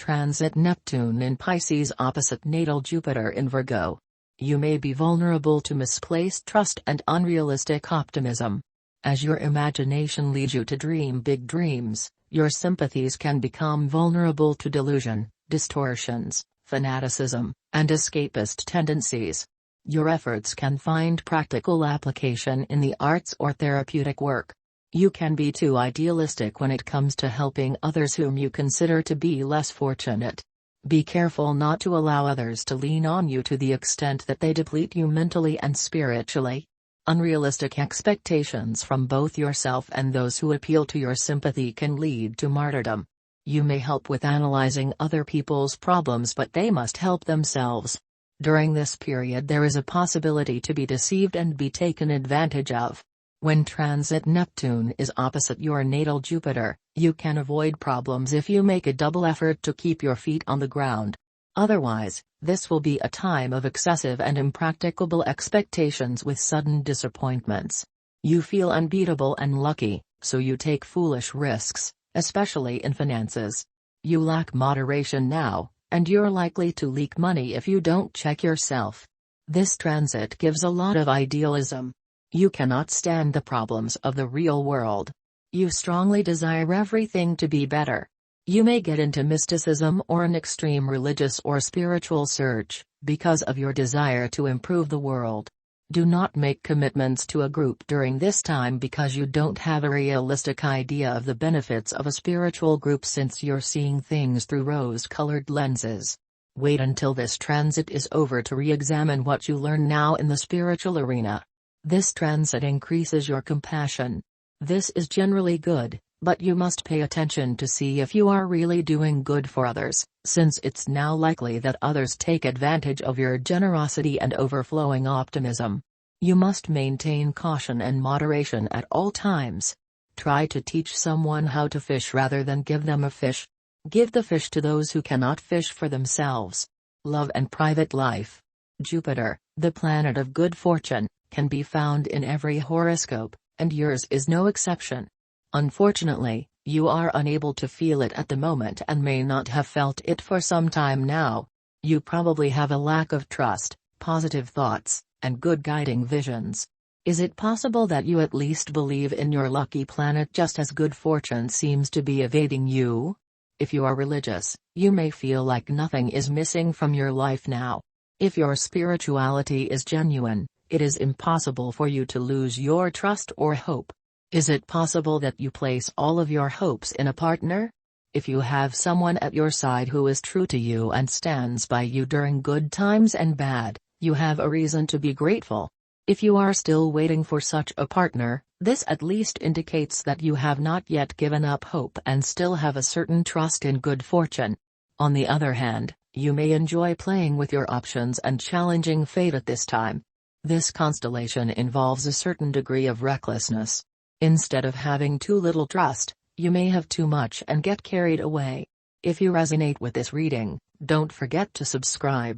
transit Neptune in Pisces opposite natal Jupiter in Virgo. You may be vulnerable to misplaced trust and unrealistic optimism. As your imagination leads you to dream big dreams, your sympathies can become vulnerable to delusion, distortions, fanaticism, and escapist tendencies. Your efforts can find practical application in the arts or therapeutic work. You can be too idealistic when it comes to helping others whom you consider to be less fortunate. Be careful not to allow others to lean on you to the extent that they deplete you mentally and spiritually. Unrealistic expectations from both yourself and those who appeal to your sympathy can lead to martyrdom. You may help with analyzing other people's problems, but they must help themselves. During this period there is a possibility to be deceived and be taken advantage of. When transit Neptune is opposite your natal Jupiter, you can avoid problems if you make a double effort to keep your feet on the ground. Otherwise, this will be a time of excessive and impracticable expectations with sudden disappointments. You feel unbeatable and lucky, so you take foolish risks, especially in finances. You lack moderation now, and you're likely to leak money if you don't check yourself. This transit gives a lot of idealism. You cannot stand the problems of the real world. You strongly desire everything to be better. You may get into mysticism or an extreme religious or spiritual search, because of your desire to improve the world. Do not make commitments to a group during this time because you don't have a realistic idea of the benefits of a spiritual group, since you're seeing things through rose-colored lenses. Wait until this transit is over to re-examine what you learn now in the spiritual arena. This transit increases your compassion. This is generally good, but you must pay attention to see if you are really doing good for others, since it's now likely that others take advantage of your generosity and overflowing optimism. You must maintain caution and moderation at all times. Try to teach someone how to fish rather than give them a fish. Give the fish to those who cannot fish for themselves. Love and private life. Jupiter, the planet of good fortune, can be found in every horoscope, and yours is no exception. Unfortunately, you are unable to feel it at the moment and may not have felt it for some time now. You probably have a lack of trust, positive thoughts, and good guiding visions. Is it possible that you at least believe in your lucky planet just as good fortune seems to be evading you? If you are religious, you may feel like nothing is missing from your life now. If your spirituality is genuine, it is impossible for you to lose your trust or hope. Is it possible that you place all of your hopes in a partner? If you have someone at your side who is true to you and stands by you during good times and bad, you have a reason to be grateful. If you are still waiting for such a partner, this at least indicates that you have not yet given up hope and still have a certain trust in good fortune. On the other hand, you may enjoy playing with your options and challenging fate at this time. This constellation involves a certain degree of recklessness. Instead of having too little trust, you may have too much and get carried away. If you resonate with this reading, don't forget to subscribe.